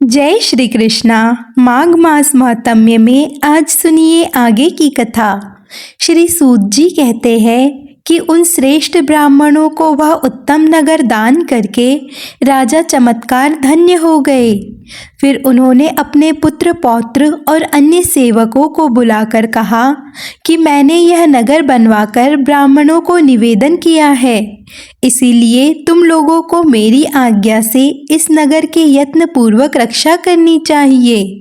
जय श्री कृष्णा। माघ मास महात्म्य में आज सुनिए आगे की कथा। श्री सूत जी कहते हैं कि उन श्रेष्ठ ब्राह्मणों को वह उत्तम नगर दान करके राजा चमत्कार धन्य हो गए। फिर उन्होंने अपने पुत्र पौत्र और अन्य सेवकों को बुलाकर कहा कि मैंने यह नगर बनवाकर ब्राह्मणों को निवेदन किया है, इसीलिए तुम लोगों को मेरी आज्ञा से इस नगर की यत्न पूर्वक रक्षा करनी चाहिए,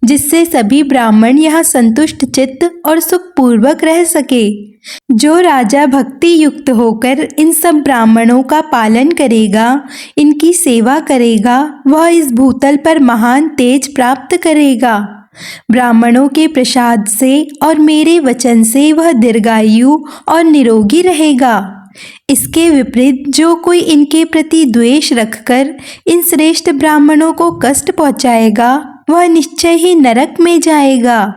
जिससे सभी ब्राह्मण यहाँ संतुष्ट चित्त और सुख पूर्वक रह सके। जो राजा भक्ति युक्त होकर इन सब ब्राह्मणों का पालन करेगा, इनकी सेवा करेगा, वह इस भूतल पर महान तेज प्राप्त करेगा। ब्राह्मणों के प्रसाद से और मेरे वचन से वह दीर्घायु और निरोगी रहेगा। इसके विपरीत जो कोई इनके प्रति द्वेष रखकर इन श्रेष्ठ ब्राह्मणों को कष्ट पहुंचाएगा, वह निश्चय ही नरक में जाएगा।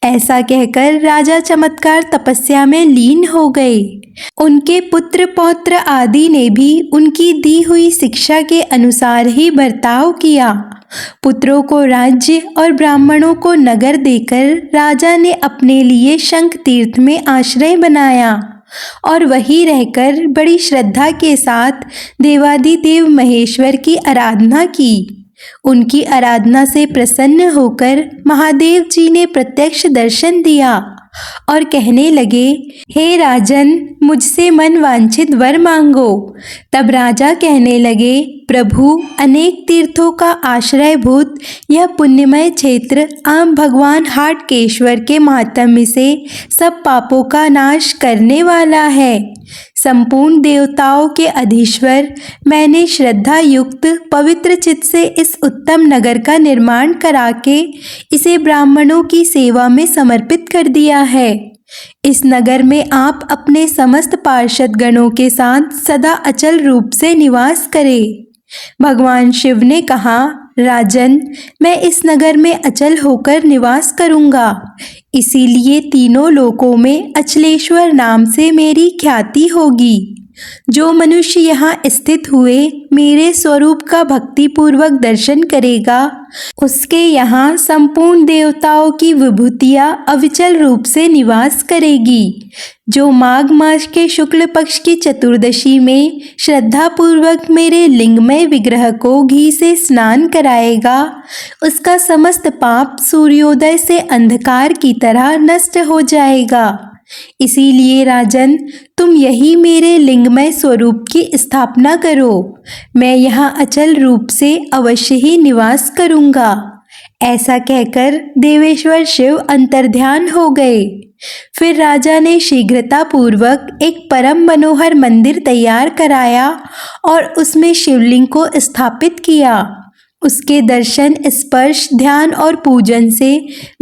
ऐसा कहकर राजा चमत्कार तपस्या में लीन हो गए। उनके पुत्र पौत्र आदि ने भी उनकी दी हुई शिक्षा के अनुसार ही बर्ताव किया। पुत्रों को राज्य और ब्राह्मणों को नगर देकर राजा ने अपने लिए शंख तीर्थ में आश्रय बनाया और वहीं रहकर बड़ी श्रद्धा के साथ देवादिदेव महेश्वर की आराधना की। उनकी आराधना से प्रसन्न होकर महादेव जी ने प्रत्यक्ष दर्शन दिया और कहने लगे, हे राजन, मुझसे मन वांछित वर मांगो। तब राजा कहने लगे, प्रभु, अनेक तीर्थों का आश्रयभूत यह पुण्यमय क्षेत्र आप भगवान हाटकेश्वर के महात्म्य से सब पापों का नाश करने वाला है। संपूर्ण देवताओं के अधीश्वर, मैंने श्रद्धा युक्त पवित्र चित्त से इस उत्तम नगर का निर्माण करा के इसे ब्राह्मणों की सेवा में समर्पित कर दिया है। इस नगर में आप अपने समस्त पार्षद गणों के साथ सदा अचल रूप से निवास करें। भगवान शिव ने कहा, राजन, मैं इस नगर में अचल होकर निवास करूंगा, इसीलिए तीनों लोकों में अचलेश्वर नाम से मेरी ख्याति होगी। जो मनुष्य यहाँ स्थित हुए मेरे स्वरूप का भक्ति पूर्वक दर्शन करेगा, उसके यहाँ संपूर्ण देवताओं की विभूतियाँ अविचल रूप से निवास करेगी। जो माघ मास के शुक्ल पक्ष की चतुर्दशी में श्रद्धा पूर्वक मेरे लिंगमय विग्रह को घी से स्नान कराएगा, उसका समस्त पाप सूर्योदय से अंधकार की तरह नष्ट हो जाएगा। इसीलिए राजन, तुम यही मेरे लिंगमय स्वरूप की स्थापना करो। मैं यहाँ अचल रूप से अवश्य ही निवास करूँगा। ऐसा कहकर देवेश्वर शिव अंतर्ध्यान हो गए। फिर राजा ने शीघ्रता पूर्वक एक परम मनोहर मंदिर तैयार कराया और उसमें शिवलिंग को स्थापित किया। उसके दर्शन, स्पर्श, ध्यान और पूजन से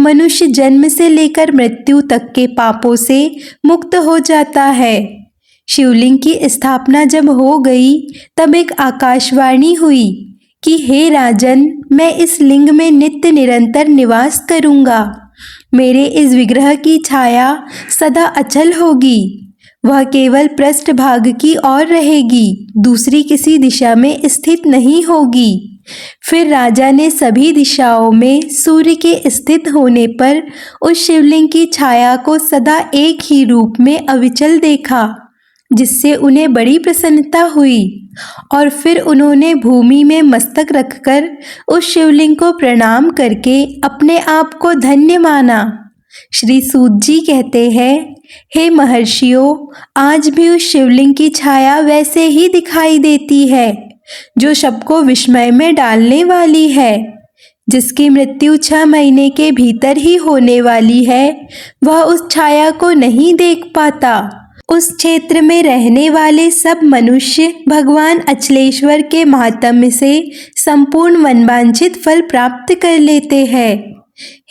मनुष्य जन्म से लेकर मृत्यु तक के पापों से मुक्त हो जाता है। शिवलिंग की स्थापना जब हो गई, तब एक आकाशवाणी हुई कि हे राजन, मैं इस लिंग में नित्य निरंतर निवास करूँगा। मेरे इस विग्रह की छाया सदा अचल होगी। वह केवल पृष्ठभाग की ओर रहेगी, दूसरी किसी दिशा में स्थित नहीं होगी। फिर राजा ने सभी दिशाओं में सूर्य के स्थित होने पर उस शिवलिंग की छाया को सदा एक ही रूप में अविचल देखा, जिससे उन्हें बड़ी प्रसन्नता हुई। और फिर उन्होंने भूमि में मस्तक रखकर उस शिवलिंग को प्रणाम करके अपने आप को धन्य माना। श्री सूत जी कहते हैं, हे महर्षियों, आज भी उस शिवलिंग की छाया वैसे ही दिखाई देती है, जो सबको विस्मय में डालने वाली है। जिसकी मृत्यु 6 महीने के भीतर ही होने वाली है, वह उस छाया को नहीं देख पाता। उस क्षेत्र में रहने वाले सब मनुष्य भगवान अचलेश्वर के महात्म्य से संपूर्ण मनवांछित फल प्राप्त कर लेते हैं।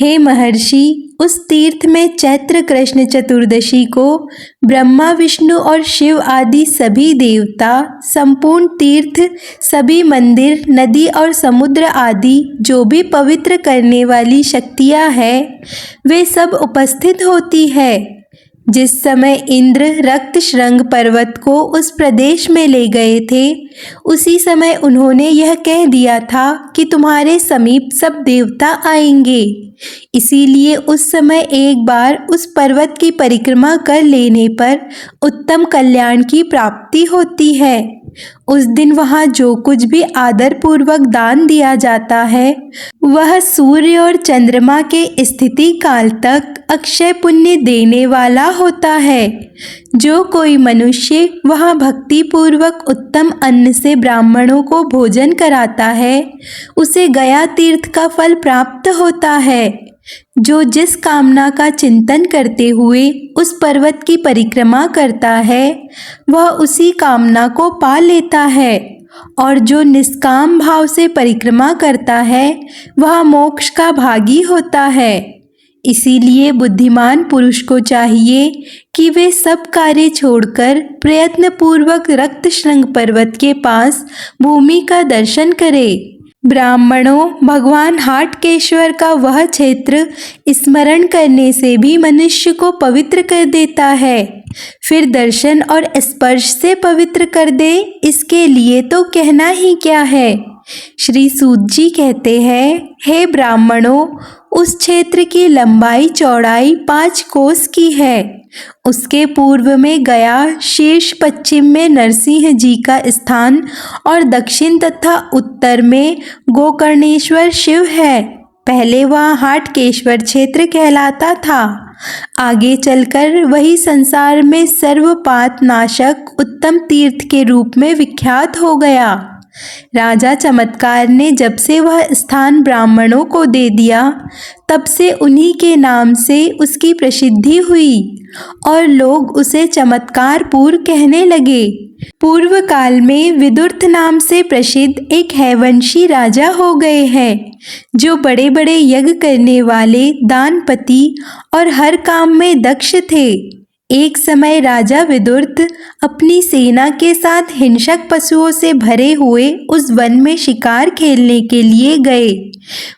हे महर्षि, उस तीर्थ में चैत्र कृष्ण चतुर्दशी को ब्रह्मा, विष्णु और शिव आदि सभी देवता, संपूर्ण तीर्थ, सभी मंदिर, नदी और समुद्र आदि जो भी पवित्र करने वाली शक्तियाँ हैं, वे सब उपस्थित होती है। जिस समय इंद्र रक्त श्रृंग पर्वत को उस प्रदेश में ले गए थे, उसी समय उन्होंने यह कह दिया था कि तुम्हारे समीप सब देवता आएंगे। इसीलिए उस समय एक बार उस पर्वत की परिक्रमा कर लेने पर उत्तम कल्याण की प्राप्ति होती है। उस दिन वहाँ जो कुछ भी आदर पूर्वक दान दिया जाता है, वह सूर्य और चंद्रमा के स्थिति काल तक अक्षय पुण्य देने वाला होता है। जो कोई मनुष्य वहाँ भक्ति पूर्वक उत्तम अन्न से ब्राह्मणों को भोजन कराता है, उसे गया तीर्थ का फल प्राप्त होता है। जो जिस कामना का चिंतन करते हुए उस पर्वत की परिक्रमा करता है, वह उसी कामना को पा लेता है, और जो निष्काम भाव से परिक्रमा करता है, वह मोक्ष का भागी होता है। इसीलिए बुद्धिमान पुरुष को चाहिए कि वे सब कार्य छोड़कर प्रयत्न पूर्वक रक्त श्रृंग पर्वत के पास भूमि का दर्शन करे। ब्राह्मणों, भगवान हाटकेश्वर का वह क्षेत्र स्मरण करने से भी मनुष्य को पवित्र कर देता है, फिर दर्शन और स्पर्श से पवित्र कर दे, इसके लिए तो कहना ही क्या है। श्री सूत जी कहते हैं, हे ब्राह्मणों, उस क्षेत्र की लंबाई चौड़ाई 5 कोस की है। उसके पूर्व में गया, शीर्ष पश्चिम में नरसिंह जी का स्थान और दक्षिण तथा उत्तर में गोकर्णेश्वर शिव है। पहले वह हाटकेश्वर क्षेत्र कहलाता था। आगे चलकर वही संसार में सर्वपात नाशक उत्तम तीर्थ के रूप में विख्यात हो गया। राजा चमत्कार ने जब से वह स्थान ब्राह्मणों को दे दिया, तब से उन्हीं के नाम से उसकी प्रसिद्धि हुई और लोग उसे चमत्कारपुर कहने लगे। पूर्व काल में विदुर्थ नाम से प्रसिद्ध एक हैवंशी राजा हो गए हैं, जो बड़े बड़े यज्ञ करने वाले, दानपति और हर काम में दक्ष थे। एक समय राजा विदुर्थ अपनी सेना के साथ हिंसक पशुओं से भरे हुए उस वन में शिकार खेलने के लिए गए।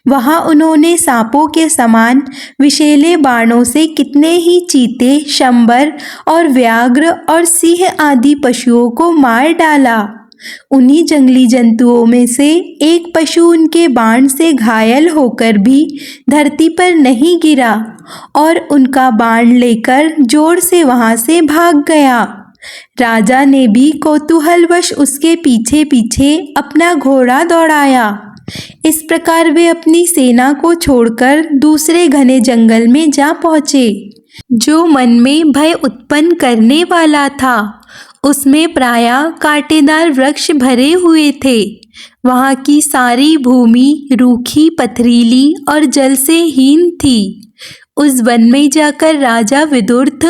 वहां उन्होंने सांपों के समान विषैले बाणों से कितने ही चीते, शंबर और व्याघ्र और सिंह आदि पशुओं को मार डाला। उन्हीं जंगली जंतुओं में से एक पशु उनके बाण से घायल होकर भी धरती पर नहीं गिरा और उनका बाण लेकर जोर से वहां से भाग गया। राजा ने भी कौतूहलवश उसके पीछे पीछे अपना घोड़ा दौड़ाया। इस प्रकार वे अपनी सेना को छोड़कर दूसरे घने जंगल में जा पहुंचे, जो मन में भय उत्पन्न करने वाला था। उसमें प्रायः कांटेदार वृक्ष भरे हुए थे। वहाँ की सारी भूमि रूखी, पथरीली और जल से हीन थी। उस वन में जाकर राजा विदुर्थ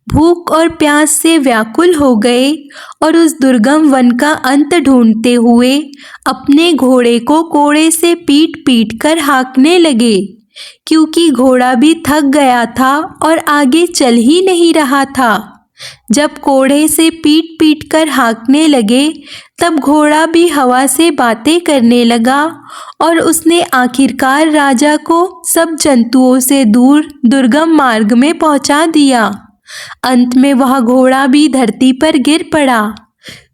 भूख और प्यास से व्याकुल हो गए और उस दुर्गम वन का अंत ढूंढते हुए अपने घोड़े को कोड़े से पीट पीट कर हाँकने लगे, क्योंकि घोड़ा भी थक गया था और आगे चल ही नहीं रहा था। जब कोड़े से पीट पीट कर हाँकने लगे, तब घोड़ा भी हवा से बातें करने लगा और उसने आखिरकार राजा को सब जंतुओं से दूर दुर्गम मार्ग में पहुंचा दिया। अंत में वह घोड़ा भी धरती पर गिर पड़ा।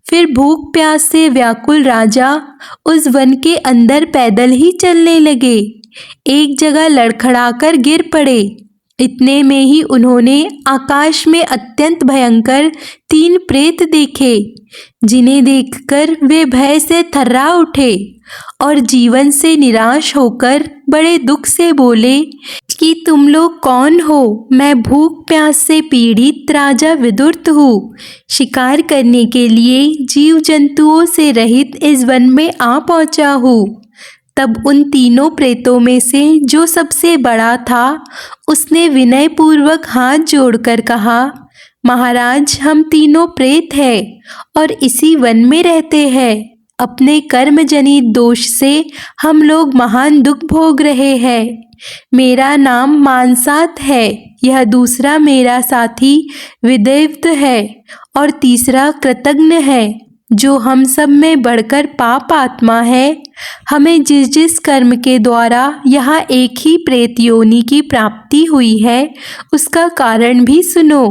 फिर भूख प्यास से व्याकुल राजा उस वन के अंदर पैदल ही चलने लगे। एक जगह लड़खड़ाकर गिर पड़े। इतने में ही उन्होंने आकाश में अत्यंत भयंकर 3 प्रेत देखे, जिन्हें देखकर वे भय से थर्रा उठे और जीवन से निराश होकर बड़े दुख से बोले कि तुम लोग कौन हो? मैं भूख प्यास से पीड़ित राजा विदुर्थ हूँ। शिकार करने के लिए जीव जंतुओं से रहित इस वन में आ पहुँचा हूँ। तब उन तीनों प्रेतों में से जो सबसे बड़ा था, उसने विनय पूर्वक हाथ जोड़कर कहा, महाराज, हम तीनों प्रेत हैं और इसी वन में रहते हैं। अपने कर्म जनित दोष से हम लोग महान दुख भोग रहे हैं। मेरा नाम मानसात है, यह दूसरा मेरा साथी विदेव्त है और तीसरा कृतघ्न है, जो हम सब में बढ़कर पाप आत्मा है। हमें जिस जिस कर्म के द्वारा यहाँ एक ही प्रेत योनि की प्राप्ति हुई है, उसका कारण भी सुनो।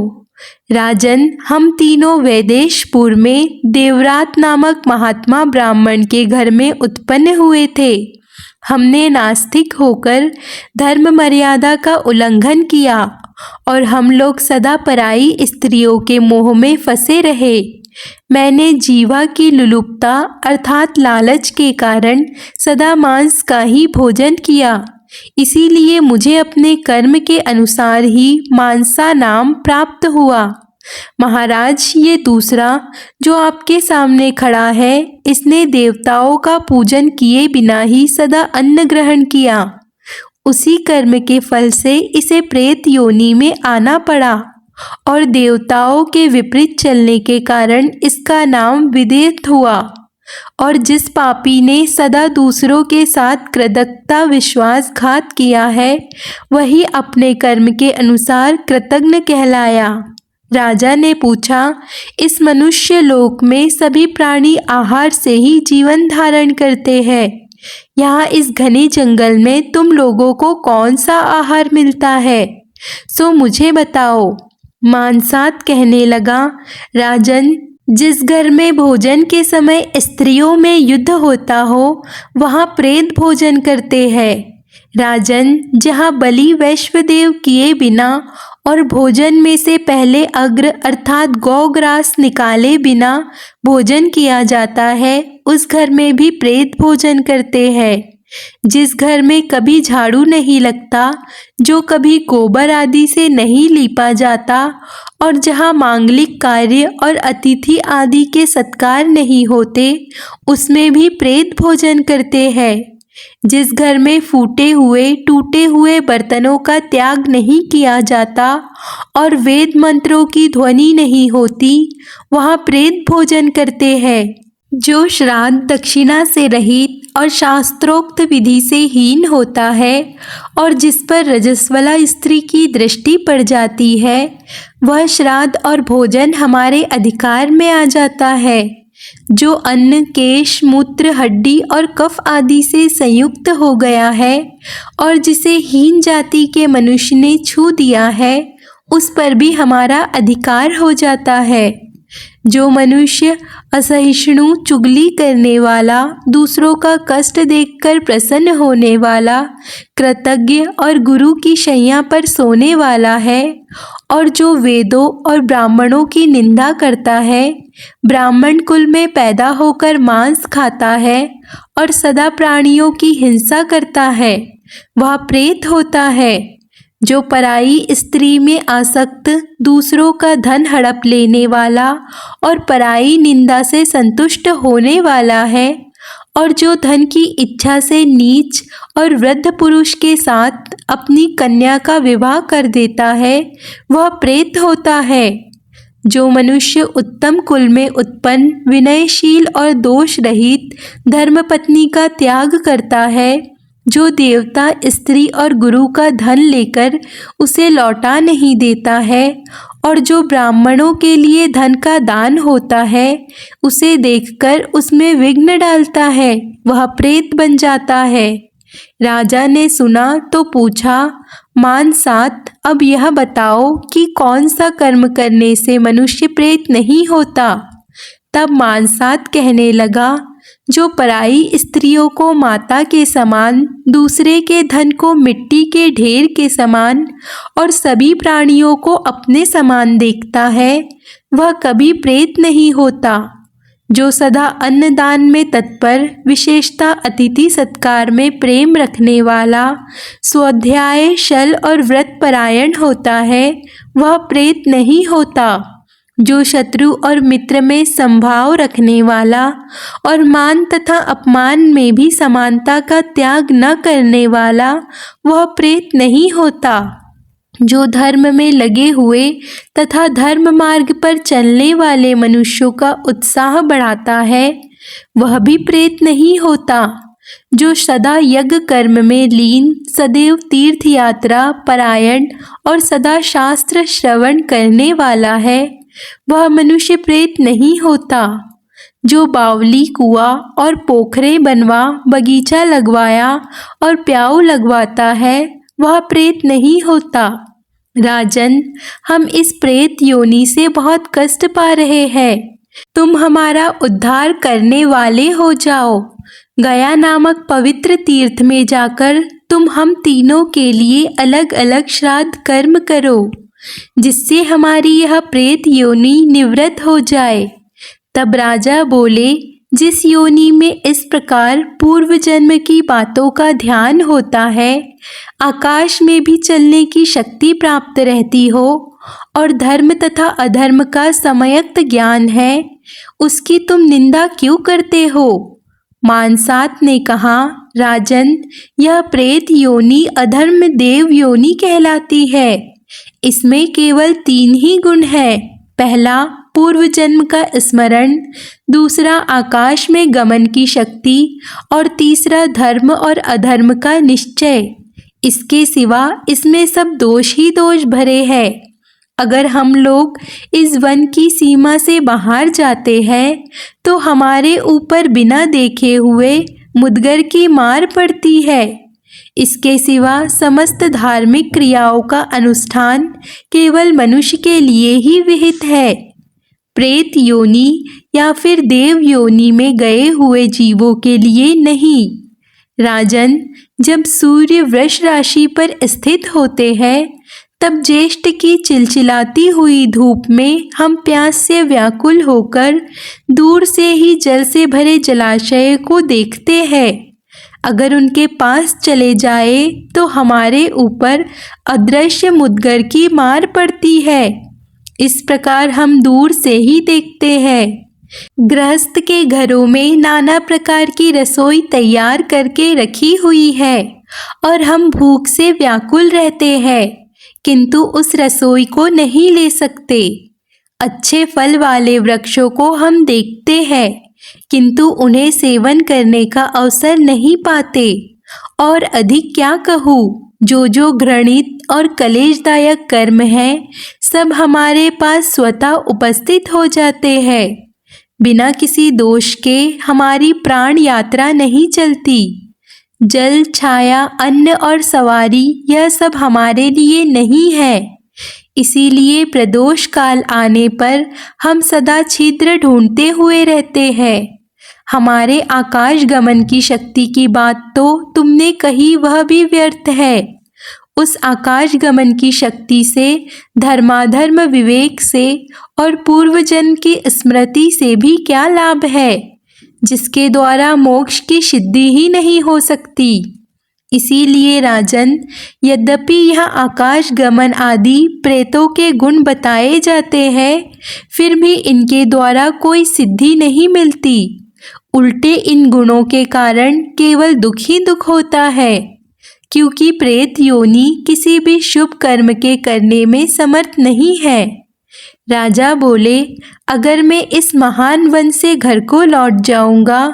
राजन, हम तीनों वैदेशपुर में देवरात नामक महात्मा ब्राह्मण के घर में उत्पन्न हुए थे। हमने नास्तिक होकर धर्म मर्यादा का उल्लंघन किया और हम लोग सदा पराई स्त्रियों के मोह में फंसे रहे। मैंने जीवा की लुलुपता अर्थात लालच के कारण सदा मांस का ही भोजन किया। इसीलिए मुझे अपने कर्म के अनुसार ही मानसा नाम प्राप्त हुआ। महाराज, ये दूसरा जो आपके सामने खड़ा है, इसने देवताओं का पूजन किए बिना ही सदा अन्न ग्रहण किया। उसी कर्म के फल से इसे प्रेत योनि में आना पड़ा और देवताओं के विपरीत चलने के कारण इसका नाम विदेह हुआ। और जिस पापी ने सदा दूसरों के साथ कृतज्ञता विश्वासघात किया है, वही अपने कर्म के अनुसार कृतज्ञ कहलाया। राजा ने पूछा, इस मनुष्य लोक में सभी प्राणी आहार से ही जीवन धारण करते हैं। यहाँ इस घने जंगल में तुम लोगों को कौन सा आहार मिलता है, सो मुझे बताओ। मानसात कहने लगा, राजन, जिस घर में भोजन के समय स्त्रियों में युद्ध होता हो, वहाँ प्रेत भोजन करते हैं। राजन, जहाँ बलि वैश्वदेव किए बिना और भोजन में से पहले अग्र अर्थात गौग्रास निकाले बिना भोजन किया जाता है, उस घर में भी प्रेत भोजन करते हैं। जिस घर में कभी झाड़ू नहीं लगता, जो कभी गोबर आदि से नहीं लीपा जाता और जहाँ मांगलिक कार्य और अतिथि आदि के सत्कार नहीं होते, उसमें भी प्रेत भोजन करते हैं। जिस घर में फूटे हुए टूटे हुए बर्तनों का त्याग नहीं किया जाता और वेद मंत्रों की ध्वनि नहीं होती, वहाँ प्रेत भोजन करते हैं। जो श्राद्ध दक्षिणा से रहित और शास्त्रोक्त विधि से हीन होता है और जिस पर रजस्वला स्त्री की दृष्टि पड़ जाती है, वह श्राद्ध और भोजन हमारे अधिकार में आ जाता है। जो अन्न केश मूत्र हड्डी और कफ आदि से संयुक्त हो गया है और जिसे हीन जाति के मनुष्य ने छू दिया है, उस पर भी हमारा अधिकार हो जाता है। जो मनुष्य असहिष्णु चुगली करने वाला, दूसरों का कष्ट देखकर प्रसन्न होने वाला, कृतज्ञ और गुरु की शैया पर सोने वाला है और जो वेदों और ब्राह्मणों की निंदा करता है, ब्राह्मण कुल में पैदा होकर मांस खाता है और सदा प्राणियों की हिंसा करता है, वह प्रेत होता है। जो पराई स्त्री में आसक्त, दूसरों का धन हड़प लेने वाला और पराई निंदा से संतुष्ट होने वाला है और जो धन की इच्छा से नीच और वृद्ध पुरुष के साथ अपनी कन्या का विवाह कर देता है, वह प्रेत होता है। जो मनुष्य उत्तम कुल में उत्पन्न विनयशील और दोष रहित धर्मपत्नी का त्याग करता है, जो देवता स्त्री और गुरु का धन लेकर उसे लौटा नहीं देता है और जो ब्राह्मणों के लिए धन का दान होता है, उसे देखकर उसमें विघ्न डालता है, वह प्रेत बन जाता है। राजा ने सुना तो पूछा, मानसात, अब यह बताओ कि कौन सा कर्म करने से मनुष्य प्रेत नहीं होता। तब मानसात कहने लगा, जो पराई स्त्रियों को माता के समान, दूसरे के धन को मिट्टी के ढेर के समान और सभी प्राणियों को अपने समान देखता है, वह कभी प्रेत नहीं होता। जो सदा अन्नदान में तत्पर, विशेषता अतिथि सत्कार में प्रेम रखने वाला, स्वाध्याय शल और व्रत परायण होता है, वह प्रेत नहीं होता। जो शत्रु और मित्र में संभाव रखने वाला और मान तथा अपमान में भी समानता का त्याग न करने वाला, वह प्रेत नहीं होता। जो धर्म में लगे हुए तथा धर्म मार्ग पर चलने वाले मनुष्यों का उत्साह बढ़ाता है, वह भी प्रेत नहीं होता। जो सदा यज्ञ कर्म में लीन, सदैव तीर्थ यात्रा परायण और सदा शास्त्र श्रवण करने वाला है, वह मनुष्य प्रेत नहीं होता। जो बावली कुआं और पोखरे बनवा, बगीचा लगवाया और प्याऊ लगवाता है, वह प्रेत नहीं होता। राजन, हम इस प्रेत योनि से बहुत कष्ट पा रहे हैं। तुम हमारा उद्धार करने वाले हो जाओ। गया नामक पवित्र तीर्थ में जाकर तुम हम तीनों के लिए अलग अलग श्राद्ध कर्म करो, जिससे हमारी यह प्रेत योनि निवृत्त हो जाए। तब राजा बोले, जिस योनि में इस प्रकार पूर्व जन्म की बातों का ध्यान होता है, आकाश में भी चलने की शक्ति प्राप्त रहती हो और धर्म तथा अधर्म का सम्यक्त ज्ञान है, उसकी तुम निंदा क्यों करते हो? मानसात ने कहा, राजन, यह प्रेत योनि अधर्म देव योनि कहलाती है। इसमें केवल 3 ही गुण है। पहला, पूर्व जन्म का स्मरण, दूसरा आकाश में गमन की शक्ति और तीसरा धर्म और अधर्म का निश्चय। इसके सिवा इसमें सब दोष ही दोष भरे हैं। अगर हम लोग इस वन की सीमा से बाहर जाते हैं तो हमारे ऊपर बिना देखे हुए मुदगर की मार पड़ती है। इसके सिवा समस्त धार्मिक क्रियाओं का अनुष्ठान केवल मनुष्य के लिए ही विहित है। प्रेत योनि या फिर देव योनि में गए हुए जीवों के लिए नहीं। राजन, जब सूर्य वृष राशि पर स्थित होते हैं, तब ज्येष्ठ की चिलचिलाती हुई धूप में हम प्यास से व्याकुल होकर दूर से ही जल से भरे जलाशय को देखते हैं। अगर उनके पास चले जाए तो हमारे ऊपर अदृश्य मुदगर की मार पड़ती है। इस प्रकार हम दूर से ही देखते हैं। गृहस्थ के घरों में नाना प्रकार की रसोई तैयार करके रखी हुई है और हम भूख से व्याकुल रहते हैं, किंतु उस रसोई को नहीं ले सकते। अच्छे फल वाले वृक्षों को हम देखते हैं, किंतु उन्हें सेवन करने का अवसर नहीं पाते। और अधिक क्या कहूँ, जो घृणित और कलेशदायक कर्म है, सब हमारे पास स्वतः उपस्थित हो जाते हैं। बिना किसी दोष के हमारी प्राण यात्रा नहीं चलती। जल, छाया, अन्न और सवारी, यह सब हमारे लिए नहीं है। इसीलिए प्रदोष काल आने पर हम सदा छिद्र ढूंढते हुए रहते हैं। हमारे आकाश गमन की शक्ति की बात तो तुमने कही, वह भी व्यर्थ है। उस आकाश गमन की शक्ति से, धर्माधर्म विवेक से और पूर्व जन्म की स्मृति से भी क्या लाभ है, जिसके द्वारा मोक्ष की सिद्धि ही नहीं हो सकती। इसीलिए राजन, यद्यपि यह आकाश गमन आदि प्रेतों के गुण बताए जाते हैं, फिर भी इनके द्वारा कोई सिद्धि नहीं मिलती। उल्टे इन गुणों के कारण केवल दुख ही दुख होता है, क्योंकि प्रेत योनि किसी भी शुभ कर्म के करने में समर्थ नहीं है। राजा बोले, अगर मैं इस महान वन से घर को लौट जाऊंगा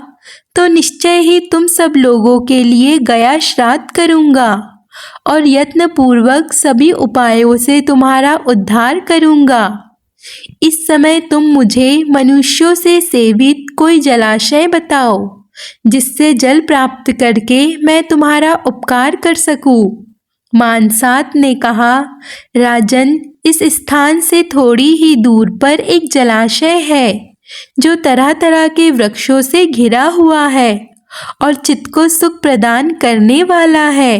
तो निश्चय ही तुम सब लोगों के लिए गया श्राद्ध करूंगा और यत्न पूर्वक सभी उपायों से तुम्हारा उद्धार करूंगा। इस समय तुम मुझे मनुष्यों से सेवित कोई जलाशय बताओ, जिससे जल प्राप्त करके मैं तुम्हारा उपकार कर सकूं। मानसात ने कहा, राजन, इस स्थान से थोड़ी ही दूर पर एक जलाशय है, जो तरह तरह के वृक्षों से घिरा हुआ है और चित्त को सुख प्रदान करने वाला है।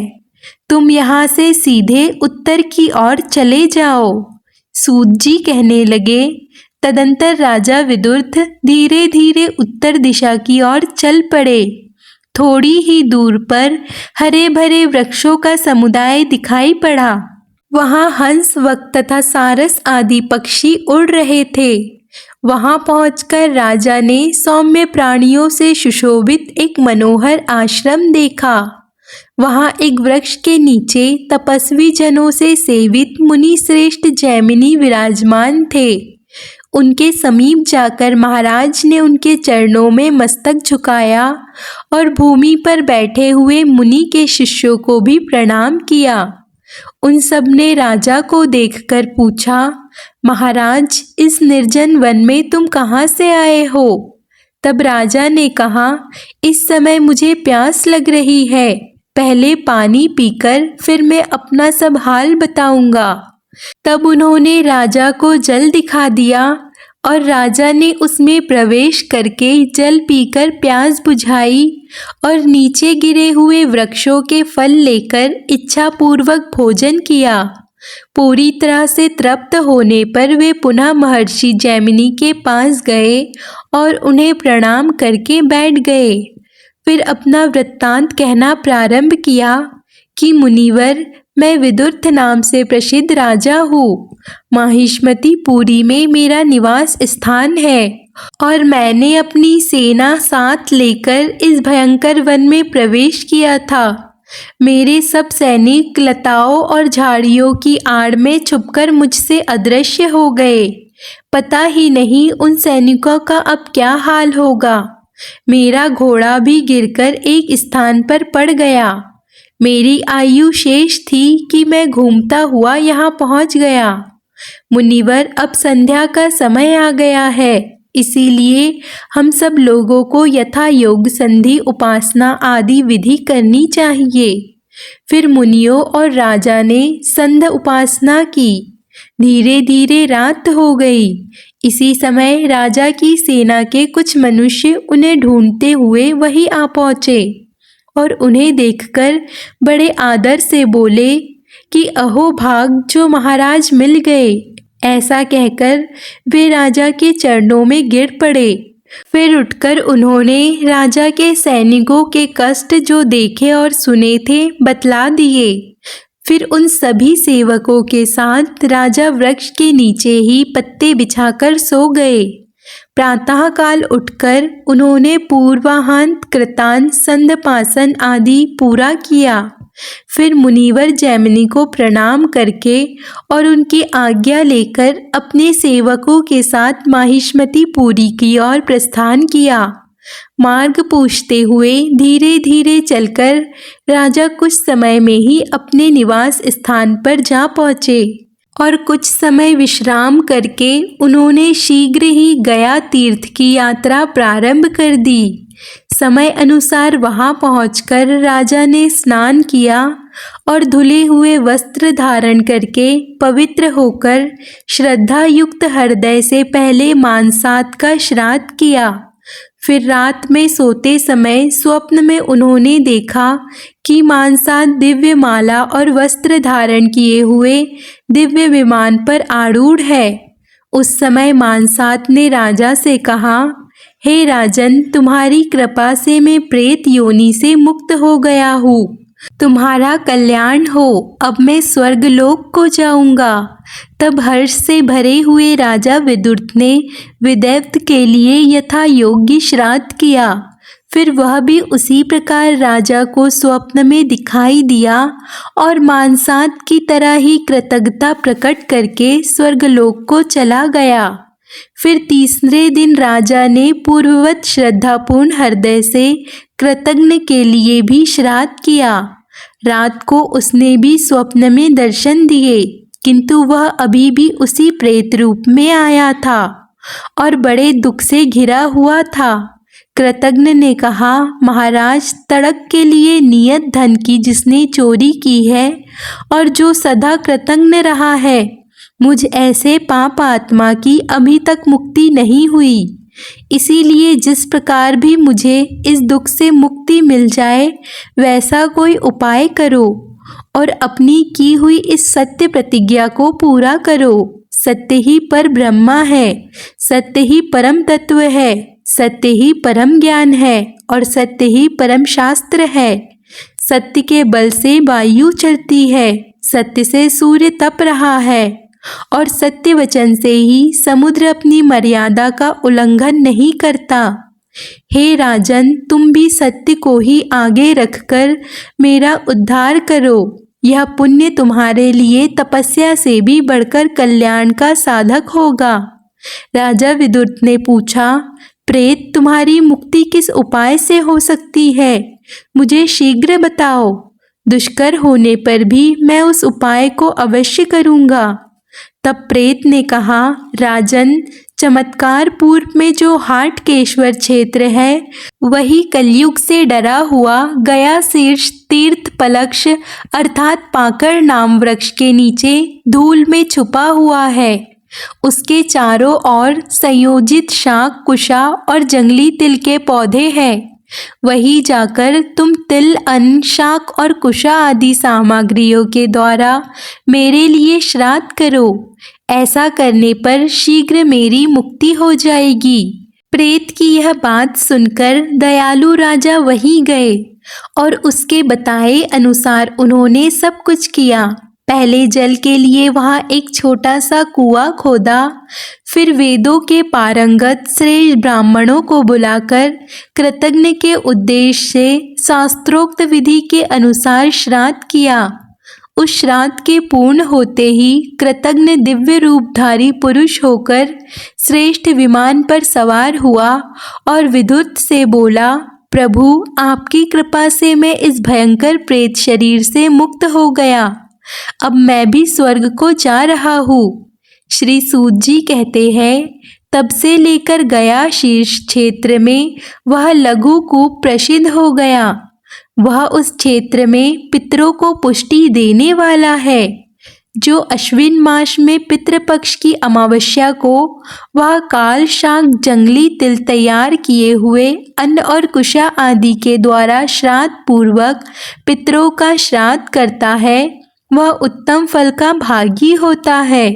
तुम यहाँ से सीधे उत्तर की ओर चले जाओ। सूत जी कहने लगे। तदंतर राजा विदुर्थ धीरे धीरे उत्तर दिशा की ओर चल पड़े। थोड़ी ही दूर पर हरे भरे वृक्षों का समुदाय दिखाई पड़ा। वहाँ हंस, वक तथा सारस आदि पक्षी उड़ रहे थे। वहाँ पहुंचकर राजा ने सौम्य प्राणियों से सुशोभित एक मनोहर आश्रम देखा। वहाँ एक वृक्ष के नीचे तपस्वी जनों से सेवित मुनि श्रेष्ठ जैमिनी विराजमान थे। उनके समीप जाकर महाराज ने उनके चरणों में मस्तक झुकाया और भूमि पर बैठे हुए मुनि के शिष्यों को भी प्रणाम किया। उन सब ने राजा को देखकर पूछा, महाराज, इस निर्जन वन में तुम कहाँ से आए हो? तब राजा ने कहा, इस समय मुझे प्यास लग रही है, पहले पानी पीकर फिर मैं अपना सब हाल बताऊंगा। तब उन्होंने राजा को जल दिखा दिया और राजा ने उसमें प्रवेश करके जल पीकर प्यास बुझाई और नीचे गिरे हुए वृक्षों के फल लेकर इच्छापूर्वक भोजन किया। पूरी तरह से तृप्त होने पर वे पुनः महर्षि जैमिनी के पास गए और उन्हें प्रणाम करके बैठ गए। फिर अपना वृत्तांत कहना प्रारंभ किया कि मुनिवर, मैं विदुर्थ नाम से प्रसिद्ध राजा हूँ। माहिष्मतीपुरी में मेरा निवास स्थान है और मैंने अपनी सेना साथ लेकर इस भयंकर वन में प्रवेश किया था। मेरे सब सैनिक लताओं और झाड़ियों की आड़ में छुपकर मुझसे अदृश्य हो गए। पता ही नहीं उन सैनिकों का अब क्या हाल होगा। मेरा घोड़ा भी गिरकर एक स्थान पर पड़ गया। मेरी आयु शेष थी कि मैं घूमता हुआ यहाँ पहुँच गया। मुनिवर, अब संध्या का समय आ गया है, इसीलिए हम सब लोगों को यथा योग संधि, उपासना आदि विधि करनी चाहिए। फिर मुनियों और राजा ने संध उपासना की। धीरे धीरे रात हो गई। इसी समय राजा की सेना के कुछ मनुष्य उन्हें ढूंढते हुए वहीं आ पहुँचे और उन्हें देखकर बड़े आदर से बोले कि अहो भाग, जो महाराज मिल गए। ऐसा कहकर वे राजा के चरणों में गिर पड़े। फिर उठकर उन्होंने राजा के सैनिकों के कष्ट जो देखे और सुने थे बतला दिए। फिर उन सभी सेवकों के साथ राजा वृक्ष के नीचे ही पत्ते बिछाकर सो गए। प्रातःकाल उठकर उन्होंने पूर्वाहांत, कृतांत, संध्यापासन आदि पूरा किया। फिर मुनिवर जैमिनी को प्रणाम करके और उनकी आज्ञा लेकर अपने सेवकों के साथ माहिष्मतीपुरी की ओर प्रस्थान किया। मार्ग पूछते हुए धीरे धीरे चलकर राजा कुछ समय में ही अपने निवास स्थान पर जा पहुँचे और कुछ समय विश्राम करके उन्होंने शीघ्र ही गया तीर्थ की यात्रा प्रारंभ कर दी। समय अनुसार वहां पहुंचकर राजा ने स्नान किया और धुले हुए वस्त्र धारण करके पवित्र होकर श्रद्धा युक्त हृदय से पहले मानसात का श्राद्ध किया। फिर रात में सोते समय स्वप्न में उन्होंने देखा कि मानसात दिव्य माला और वस्त्र धारण किए हुए दिव्य विमान पर आरूढ़ है। उस समय मानसात ने राजा से कहा, हे राजन, तुम्हारी कृपा से मैं प्रेत योनि से मुक्त हो गया हूँ। तुम्हारा कल्याण हो, अब मैं स्वर्गलोक को जाऊंगा। तब हर्ष से भरे हुए राजा विदुर्थ ने विदैव्य के लिए यथा योग्य श्राद्ध किया। फिर वह भी उसी प्रकार राजा को स्वप्न में दिखाई दिया और मानसात की तरह ही कृतज्ञता प्रकट करके स्वर्गलोक को चला गया। फिर तीसरे दिन राजा ने पूर्ववत श्रद्धापूर्ण हृदय से कृतज्ञ के लिए भी श्राद्ध किया। रात को उसने भी स्वप्न में दर्शन दिए, किंतु वह अभी भी उसी प्रेत रूप में आया था और बड़े दुख से घिरा हुआ था। कृतज्ञ ने कहा, महाराज, तड़क के लिए नियत धन की जिसने चोरी की है और जो सदा कृतज्ञ रहा है, मुझ ऐसे पाप आत्मा की अभी तक मुक्ति नहीं हुई। इसीलिए जिस प्रकार भी मुझे इस दुख से मुक्ति मिल जाए वैसा कोई उपाय करो और अपनी की हुई इस सत्य प्रतिज्ञा को पूरा करो। सत्य ही पर ब्रह्मा है, सत्य ही परम तत्व है, सत्य ही परम ज्ञान है और सत्य ही परम शास्त्र है। सत्य के बल से वायु चलती है, सत्य से सूर्य तप रहा है और सत्य वचन से ही समुद्र अपनी मर्यादा का उल्लंघन नहीं करता। हे राजन, तुम भी सत्य को ही आगे रखकर मेरा उद्धार करो। यह पुण्य तुम्हारे लिए तपस्या से भी बढ़कर कल्याण का साधक होगा। राजा विदुर्थ ने पूछा, प्रेत, तुम्हारी मुक्ति किस उपाय से हो सकती है? मुझे शीघ्र बताओ। दुष्कर होने पर भी मैं उस उपाय को अवश्य करूँगा। तब प्रेत ने कहा, राजन, चमत्कार पूर्व में जो हाटकेश्वर क्षेत्र है वही कलयुग से डरा हुआ गया शीर्ष तीर्थ पलक्ष अर्थात पाकड़ नाम वृक्ष के नीचे धूल में छुपा हुआ है। उसके चारों ओर संयोजित शाक कुशा और जंगली तिल के पौधे हैं। वहीं जाकर तुम तिल अन्न शाक और कुशा आदि सामग्रियों के द्वारा मेरे लिए श्राद्ध करो। ऐसा करने पर शीघ्र मेरी मुक्ति हो जाएगी। प्रेत की यह बात सुनकर दयालु राजा वहीं गए और उसके बताए अनुसार उन्होंने सब कुछ किया। पहले जल के लिए वहां एक छोटा सा कुआं खोदा, फिर वेदों के पारंगत श्रेष्ठ ब्राह्मणों को बुलाकर कृतज्ञ के उद्देश्य से शास्त्रोक्त विधि के अनुसार श्राद्ध किया। उस श्राद्ध के पूर्ण होते ही कृतज्ञ दिव्य रूपधारी पुरुष होकर श्रेष्ठ विमान पर सवार हुआ और विद्युत से बोला, प्रभु आपकी कृपा से मैं इस भयंकर प्रेत शरीर से मुक्त हो गया। अब मैं भी स्वर्ग को जा रहा हूँ। श्री सूत जी कहते हैं, तब से लेकर गया शीर्ष क्षेत्र में वह लघु कूप प्रसिद्ध हो गया। वह उस क्षेत्र में पितरों को पुष्टि देने वाला है। जो अश्विन मास में पितृपक्ष की अमावस्या को वह काल शाक जंगली तिल तैयार किए हुए अन्न और कुशा आदि के द्वारा श्राद्ध पूर्वक पितरों का श्राद्ध करता है, वह उत्तम फल का भागी होता है।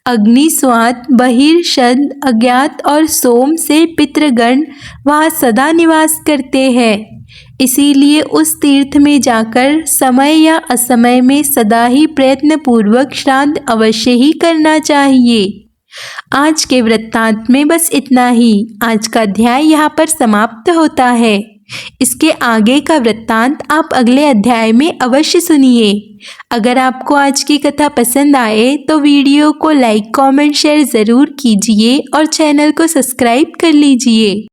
अग्नि स्वात बहिर्षद अज्ञात और सोम से पितृगण वहाँ सदा निवास करते हैं। इसीलिए उस तीर्थ में जाकर समय या असमय में सदा ही प्रयत्न पूर्वक श्राद्ध अवश्य ही करना चाहिए। आज के वृत्तांत में बस इतना ही। आज का अध्याय यहाँ पर समाप्त होता है। इसके आगे का वृत्तांत आप अगले अध्याय में अवश्य सुनिए। अगर आपको आज की कथा पसंद आए तो वीडियो को लाइक कमेंट शेयर ज़रूर कीजिए और चैनल को सब्सक्राइब कर लीजिए।